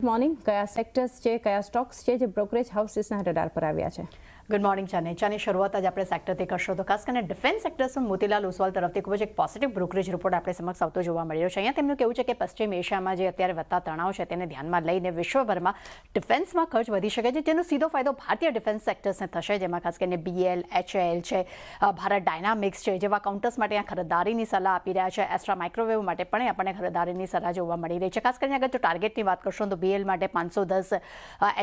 Morning કયા sectors છે કયા સ્ટોક્સ છે જે બ્રોકરેજ હાઉસીસના રડાર પર આવ્યા છે? ગુડ મોર્નિંગ ચાની શરૂઆત આજે આપણે સેક્ટરથી કરશો તો ખાસ કરીને ડિફેન્સ સેક્ટર્સમાં મોતીલાલ ઓસવાલ તરફથી ખૂબ જ એક પોઝિટિવ બ્રોકરેજ રિપોર્ટ આપણે સમક્ષ આવતો જોવા મળી રહ્યો છે. અહીંયા તેમનું કહેવું છે કે પશ્ચિમ એશિયામાં જે અત્યારે વધતા તણાવ છે તેને ધ્યાનમાં લઈને વિશ્વભરમાં ડિફેન્સમાં ખર્ચ વધી શકે છે, જેનો સીધો ફાયદો ભારતીય ડિફેન્સ સેક્ટર્સને થશે, જેમાં ખાસ કરીને BL, HAL છે, ભારત ડાયનામિક્સ છે જેવા કાઉન્ટર્સ માટે અહીંયા ખરીદારીની સલાહ આપી રહ્યા છે. એસ્ટ્રા માઇક્રોવેવ માટે પણ આપણને ખરીદારીની સલાહ જોવા મળી રહી છે. ખાસ કરીને અગર જો ટાર્ગેટની વાત કરશો તો BL માટે 510,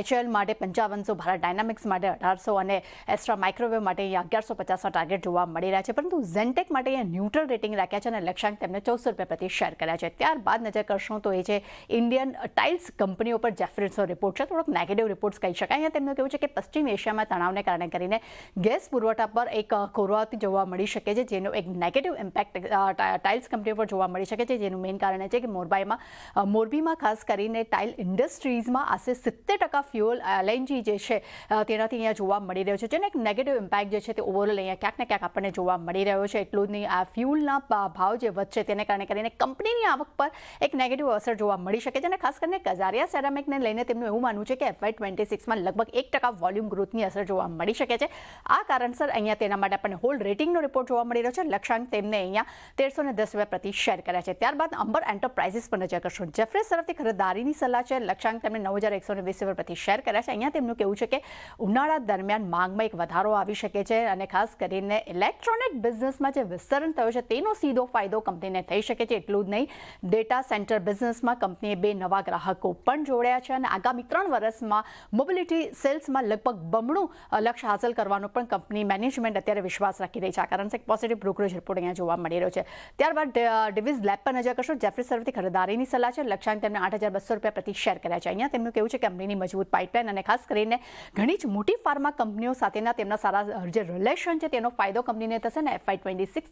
HAL માટે 5500, ભારત ડાયનામિક્સ માટે 1800 અને એસ્ટ્રા માઇક્રોવેવ માટે અહીંયા 1150ના ટાર્ગેટ જોવા મળી રહ્યા છે. પરંતુ ઝેન્ટેક માટે અહીંયા ન્યુટ્રલ રેટિંગ રાખ્યા છે અને લક્ષ્યાંક તેમને 1400 રૂપિયા પ્રતિ શેર કર્યા છે. ત્યારબાદ નજર કરશું તો એ છે ઇન્ડિયન ટાઇલ્સ કંપનીઓ પર જેફરીનો રિપોર્ટ છે. થોડોક નેગેટિવ રિપોર્ટ્સ કહી શકાય. અહીંયા તેમનું કહેવું છે કે પશ્ચિમ એશિયામાં તણાવને કારણે કરીને ગેસ પુરવઠા પર એક ખોરવાતી જોવા મળી શકે છે, જેનો એક નેગેટિવ ઇમ્પેક્ટ ટાઇલ્સ કંપનીઓ પર જોવા મળી શકે છે. જેનું મેઇન કારણ છે કે મોરબીમાં ખાસ કરીને ટાઇલ ઇન્ડસ્ટ્રીઝમાં આશરે 70% ફ્યુઅલ LNG જે છે તેનાથી અહીંયા જોવા મળી રહ્યો છે, જેને એક નેગેટિવ ઇમ્પેક્ટ જે છે તે ઓવરઓલ અહીંયા ક્યાંક ને ક્યાંક આપણને જોવા મળી રહ્યો છે. એટલું જ નહીં, આ ફ્યુલના ભાવ જે વધશે તેને કારણે કરીને કંપનીની આવક પર એક નેગેટિવ અસર જોવા મળી શકે છે. અને ખાસ કરીને કજારિયા સેરામિકને લઈને તેમનું એવું માનવું છે કે FY26માં લગભગ 1% વોલ્યુમ ગ્રોથની અસર જોવા મળી શકે છે. આ કારણસર અહીંયા તેના માટે આપણને હોલ્ડ રેટિંગનો રિપોર્ટ જોવા મળી રહ્યો છે. લક્ષ્યાંક તેમને અહીંયા 1310 રૂપિયા પ્રતિ શેર કર્યા છે. ત્યારબાદ અંબર એન્ટરપ્રાઇઝિસ પર નજર કરશું. જેફરીસ તરફથી ખરીદારીની સલાહ છે. લક્ષ્યાંક તેમને 9120 રૂપિયા પ્રતિ શેર કર્યા છે. અહીંયા તેમનું કહેવું છે કે ઉનાળા દરમિયાન માંગમાં એક વધારો આવી શકે છે અને ખાસ કરીને ઇલેક્ટ્રોનિક બિઝનેસમાં જે વિસ્તરણ થયો છે તેનો સીધો ફાયદો કંપનીને થઈ શકે છે. એટલું જ નહીં, ડેટા સેન્ટર બિઝનેસમાં કંપનીએ 2 નવા ગ્રાહકો પણ જોડ્યા છે અને આગામી 3 વર્ષમાં મોબિલિટી સેલ્સમાં લગભગ બમણું લક્ષ્ય હાંસલ કરવાનો પણ કંપની મેનેજમેન્ટ અત્યારે વિશ્વાસ રાખી રહી છે. આ કારણથી એક પોઝિટિવ બ્રોકરેજ રિપોર્ટ અહીંયા જોવા મળી રહ્યો છે. ત્યારબાદ ડિવિઝ લેબ પર નજર કરશો. જેફરીસ તરફથી ખરીદારીની સલાહ છે. લક્ષ્યાંક તેમને 8200 રૂપિયા પ્રતિ શેર કર્યા છે. અહીંયા તેમનું કહેવું છે કે કંપનીની મજબૂત પાઇપલાઇન અને ખાસ કરીને ઘણી જ મોટી ફાર્મા કંપનીઓ સાથેના તેમના સારા જે રિલેશન છે તેનો ફાયદો કંપનીને થશે અને FY26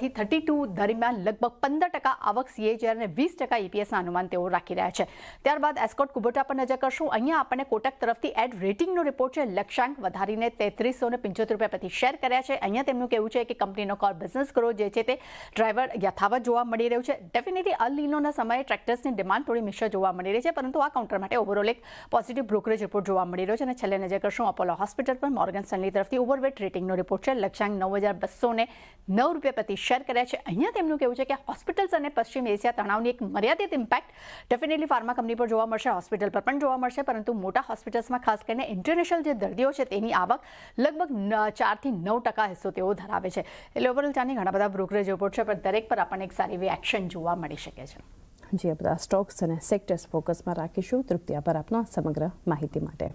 થી 32 દરમિયાન લગભગ 15% આવક CAGR અને 20% EPSના અનુમાન તેઓ રાખી રહ્યા છે. ત્યારબાદ એસ્કોટ કુબોટા પર નજર કરશું. અહીંયા આપણને કોટક તરફથી એડ રેટિંગનો રિપોર્ટ છે. લક્ષ્યાંક વધારીને 3375 રૂપિયા પ્રતિ શેર કર્યા છે. અહીંયા તેમનું કહેવું છે કે કંપનીનો કોર બિઝનેસ ગ્રોથ જે છે તે ડ્રાઈવર યથાવત જોવા મળી રહ્યું છે. ડેફિનેટલી અલ નીનોના સમયે ટ્રેક્ટર્સની ડિમાન્ડ થોડી મિશ્ર જોવા મળી રહી છે, પરંતુ આ કાઉન્ટર માટે ઓવરઓલ એક પોઝિટિવ બ્રોકરેજ રિપોર્ટ જોવા મળી રહ્યો છે. અને છેલ્લે નજર કરશું અપોલો હોસ્પિટલ પર. મોર્ગન સ્ટેનલી તરફથી ઓવરવેટ રેટિંગનો રિપોર્ટ છે. લક્ષ્યાંક 9209 રૂપિયા પ્રતિ શેર કર્યા છે. અહીંયા તેમનું કહેવું છે કે હોસ્પિટલ્સ અને પશ્ચિમ એશિયા તણાવની એક મર્યાદિત ઇમ્પેક્ટ ડેફિનેટલી ફાર્મા કંપની પર જોવા મળશે, હોસ્પિટલ પર પણ જોવા મળશે, પરંતુ મોટા હોસ્પિટલ્સમાં ખાસ કરીને ઇન્ટરનેશનલ જે દર્દીઓ છે તેની આવક લગભગ 4 થી 9% હિસ્સો તેઓ ધરાવે છે. એટલે ઓવરઓલ ચાની ઘણા બધા બ્રોકરેજ રિપોર્ટ છે, પણ દરેક પર આપણને એક સારી એવી એક્શન જોવા મળી શકે છે. જે બધા સ્ટોક્સ અને સેક્ટર્સ ફોકસમાં રાખીશું. તૃપ્તિ, આભાર આપનો સમગ્ર માહિતી માટે.